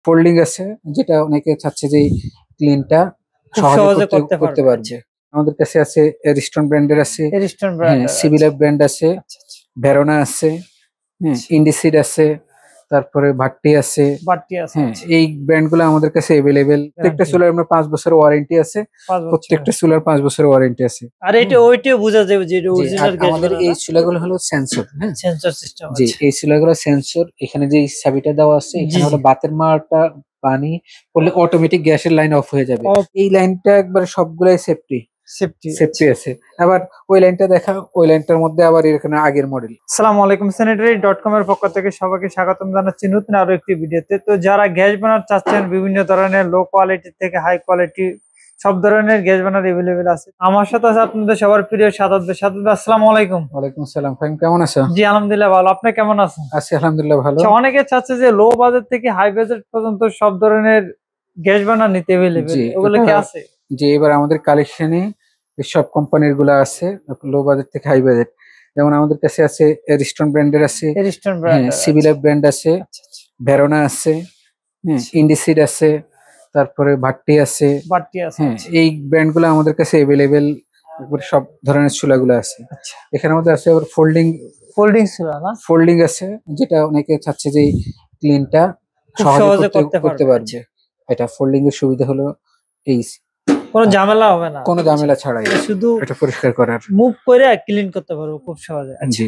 Folding আছে, যেটা অনেকে চাচ্ছে যে ক্লিনটা খুব সহজে সহজে করতে করতে পারবে। আমাদের কাছে আছে এরিস্টন ব্র্যান্ডের আছে, এরিস্টন হ্যাঁ ব্র্যান্ডের সিবিলার ব্র্যান্ড আছে, আচ্ছা আচ্ছা ভেরোনা আছে, হ্যাঁ আচ্ছা। ইন্ডিসিড আছে, তারপরে ভাট্টি আছে। বাড়তি আছে হ্যাঁ আচ্ছা। এই ব্র্যান্ড গুলো আমাদের কাছে এভেলেবেল। প্রত্যেকটা Guarantee। সোলার আমরা 5 বছরের ওয়ারেন্টি আছে। 5 বছর। প্রত্যেকটা সোলার 5 বছরের ওয়ারেন্টি আছে। আর এটা ওইটাও বোঝা যাবে যে এটা জি, আর অরিজিনাল গ্যাস আমাদের এই চুলাগুলো হলো সেন্সর, হ্যাঁ সেন্সর সিস্টেম জি আছে। এই চুলাগুলো সেন্সর। এখানে যে চাবিটা দেওয়া আছে, জি, এখানে হলো জি। বাতের মারটা পানি পড়লে অটোমেটিক গ্যাসের লাইন অফ হয়ে যাবে। Off। এই লাইনটা একবার সবগুলাই সেফটি সেফটি সেফটি আছে। আবার ওই লাইনটা দেখা, ওই লাইনটার মধ্যে আবার এখানে আগের মডেল। আসসালামু আলাইকুম, sanitary.com এর পক্ষ থেকে সবাইকে স্বাগতম জানাচ্ছি নতুন আরো একটি ভিডিওতে। তো যারা গ্যাস বার্নার চাচ্ছেন বিভিন্ন ধরনের লো কোয়ালিটি থেকে হাই কোয়ালিটি সব ধরনের গ্যাস বার্নার अवेलेबल আছে। আমার সাথে আছে আপনাদের সবার প্রিয় সাদাত ভাই। সাদাত ভাই আসসালামু আলাইকুম। ওয়ালাইকুম আসসালাম, ফাহিম কেমন আছো? জি আলহামদুলিল্লাহ ভালো, আপনি কেমন আছেন? আছি আলহামদুলিল্লাহ ভালো। আচ্ছা, অনেকে চাচ্ছে যে লো বাজেট থেকে হাই বাজেট পর্যন্ত সব ধরনের গ্যাস বার্নার নিতে अवेलेबल, জি ওগুলো কি আছে? যে এবার আমাদের কালেকশনে সব কোম্পানির গুলা আছে, লো বাজেট থেকে হাই বাজেট। যেমন আমাদের কাছে আছে এরিস্টন ব্র্যান্ডের আছে, এরিস্টন হ্যাঁ ব্র্যান্ডের সিবিলার ব্র্যান্ড আছে, আচ্ছা আচ্ছা ভেরোনা আছে, হ্যাঁ ইন্ডিসিড আছে, তারপরে ভাট্টি আছে। বাড়তি আছে হ্যাঁ আচ্ছা এই ব্র্যান্ড গুলো আমাদের কাছে এভেলেবেল। সব ধরনের চুলাগুলো আছে। আচ্ছা। এখানের মধ্যে আছে আবার ফোল্ডিং ফোল্ডিং ছিল না, ফোল্ডিং আছে, যেটা অনেকে চাচ্ছে যে ক্লিনটা খুব সহজে সহজে করতে করতে পারবে। এটা ফোল্ডিং এর সুবিধা হলো এই কোনো ঝামেলা হবে না, কোনো ঝামেলা ছাড়াই এটা শুধু এটা পরিষ্কার করার। মুভ করে ক্লিন করতে পারবো খুব সহজে। আচ্ছা, জি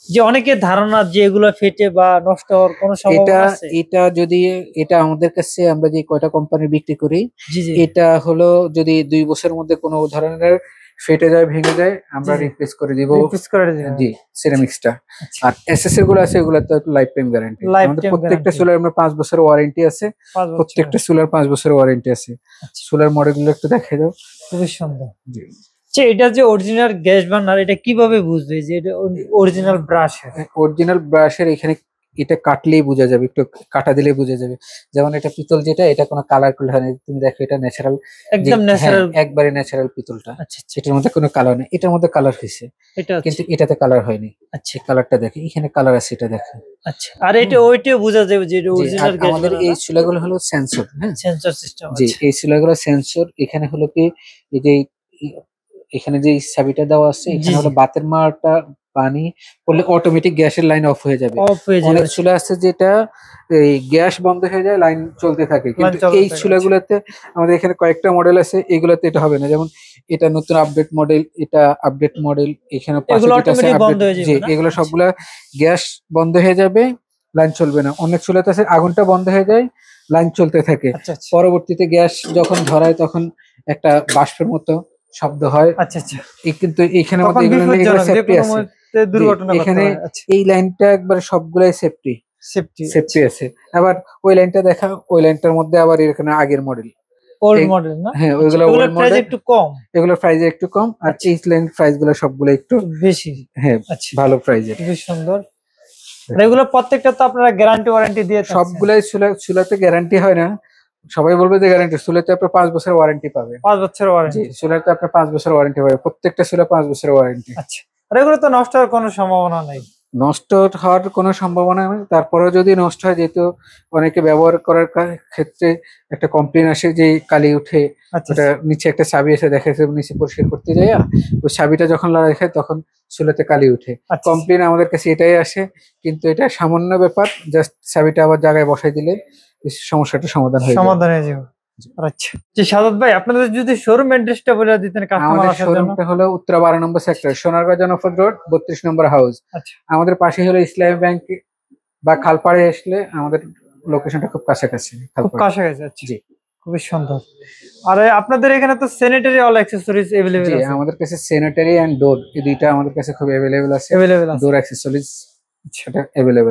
যে অনেকের ধারণা যে এগুলো ফেটে বা নষ্ট হওয়ার কোনো এটা সম্ভাবনা আছে? এটা যদি এটা আমাদের কাছে আমরা যে কয়টা কোম্পানি বিক্রি করি, জি জি এটা হলো যদি 2 বছরের মধ্যে কোনো ধরনের ফেটে যায়, ভেঙে যায়, আমরা জি, জি। রিপ্লেস করে দিব। রিপ্লেস করে দিবেন। জি সিরামিক্সটা। আচ্ছা, আর এসএস এর গুলো আছে, এগুলো তো লাইফ টাইম গ্যারান্টি। লাইফ আমাদের টাইম প্রত্যেকটা গ্যারান্টি। সোলার আমরা 5 বছরের ওয়ারেন্টি আছে। 5 বছর। প্রত্যেকটা সোলার 5 বছরের ওয়ারেন্টি আছে। আচ্ছা, সোলার মডেলগুলো একটু দেখাই দাও। খুবই সুন্দর। জি আচ্ছা, এটা যে অরিজিনাল গ্যাস বার্নার, এটা কিভাবে বুঝবে যে এটা অরিজিনাল ব্রাশ? অরিজিনাল ব্রাশের এখানে এটা কাটলেই বোঝা যাবে, একটু কাটা দিলেই বোঝা যাবে। যেমন এটা পিতল, যেটা এটা কোনো কালার করলে হয় না। তুমি দেখো এটা ন্যাচারাল, একদম ন্যাচারাল। একবারে ন্যাচারাল পিতলটা। আচ্ছা আচ্ছা, এটার মধ্যে কোনো কালার নেই। এটার মধ্যে কালার হয়েছে এটা কিন্তু হচ্ছে এটাতে কালার হয়নি। আচ্ছা কালারটা দেখে, এখানে কালার আছে, এটা দেখো। আচ্ছা। আর এটা ওইটাও বোঝা যাবে যে এটা জি, আর অরিজিনাল গ্যাস আমাদের এই বার্নার চুলাগুলো হলো সেন্সর, হ্যাঁ সেন্সর সিস্টেম জি আছে। এই চুলাগুলো সেন্সর। এখানে হলো কি এই যে এখানে যে চাবিটা দেওয়া আছে, জি এখানে জি, হলো বাতের মারটা পানি পড়লে অটোমেটিক গ্যাসের লাইন অফ হয়ে যাবে। অফ হয়ে অনেক যাবে। চুলা আছে যেটা এই গ্যাস বন্ধ হয়ে যায়, লাইন চলতে থাকে, কিন্তু চলতে এই থাকে, চুলাগুলোতে আমাদের এখানে কয়েকটা মডেল আছে, এগুলোতে এটা হবে না। যেমন এটা নতুন আপডেট মডেল, এটা আপডেট মডেল। এখানে পাশে এগুলো যেটা আছে অটোমেটিক আপডেট, বন্ধ হয়ে যে যাবে না? এগুলো আচ্ছা, সবগুলা গ্যাস বন্ধ হয়ে যাবে, লাইন চলবে না। অনেক চুলাতে আছে আগুনটা বন্ধ হয়ে যায়, লাইন চলতে থাকে। আচ্ছা আচ্ছা পরবর্তীতে গ্যাস যখন ধরায় তখন একটা বাষ্পের মতো শব্দ হয়। আচ্ছা আচ্ছা। কিন্তু এখানে তখন মধ্যে এগুলো বিপজ্জনক, যে সেফটি কোনো আছে। মুহূর্তে দুর্ঘটনা ঘটতে এখানে পারে। আচ্ছা, এই লাইনটা একবারে সবগুলাই সেফটি সেফটি সেফটি আছে। আবার ওই লাইনটা দেখা, ওই লাইনটার মধ্যে আবার এখানে আগের মডেল। ওল্ড মডেল না? হ্যাঁ আচ্ছা, ওইগুলো এগুলোর ওল্ড প্রাইস মডেল, একটু কম, এগুলোর প্রাইস একটু কম। আর আচ্ছা, এই লাইন প্রাইস গুলো সবগুলো একটু বেশি। হ্যাঁ আচ্ছা, ভালো প্রাইজের। খুবই সুন্দর। আর এগুলো প্রত্যেকটা তো আপনারা গ্যারান্টি ওয়ারেন্টি দিয়ে থাকছেন? সবগুলাই চুলাতে গ্যারান্টি হয় না। সবাই বলবে যে গ্যারান্টি, চুলাতে আপনার 5 বছরের ওয়ারেন্টি পাবে। 5 বছরের জি ওয়ারেন্টি। চুলাতে আপনার 5 বছরের ওয়ারেন্টি পাবে, প্রত্যেকটা চুলা 5 বছরের ওয়ারেন্টি। আচ্ছা, আর এগুলো তো নষ্ট হওয়ার কোনো সম্ভাবনা নেই? নষ্ট হওয়ার কোনো সম্ভাবনা নেই। তারপরেও যদি নষ্ট হয়, যেহেতু অনেকে ব্যবহার করার ক্ষেত্রে একটা কমপ্লেন আসে যে কালি উঠে, আচ্ছা ওটা নিচে একটা চাবি এসে দেখে, নিচে পরিষ্কার করতে যায়, ওই চাবিটা যখন লাগাই খায় তখন চুলাতে কালি উঠে। আচ্ছা, কমপ্লেন আমাদের কাছে এটাই আসে, কিন্তু এটা সামান্য ব্যাপার। জাস্ট চাবিটা আবার জায়গায় বসাই দিলে সমস্যাটা সমাধান হয়ে যায়। সমাধান হয়ে যাবে। আচ্ছা, যে সাদাত ভাই আপনাদের যদি শোরুম অ্যাড্রেসটা বলে দিতেন কাস্টমার আমাদের আসার জন্য। শোরুমটা হলো উত্তরা 12 নম্বর সেক্টর, সোনারগাঁ জনপদ রোড, 32 নম্বর হাউস। আচ্ছা, আমাদের পাশে হলো ইসলামী ব্যাংক বা খালপাড়ে আসলে আমাদের লোকেশনটা খুব কাছাকাছি। খুব খালপাড়ে। কাছাকাছি। আচ্ছা, জি খুবই সুন্দর। আর আপনাদের এখানে তো স্যানিটারি অল অ্যাক্সেসরিজ अवेलेबल জি আছে? আমাদের কাছে স্যানিটারি এন্ড ডোর, এই দুইটা আমাদের কাছে খুব অ্যাভেলেবল আছে। अवेलेबल আছে। ডোর অ্যাক্সেসরিজ আচ্ছা, সেটা অ্যাভেলেবল।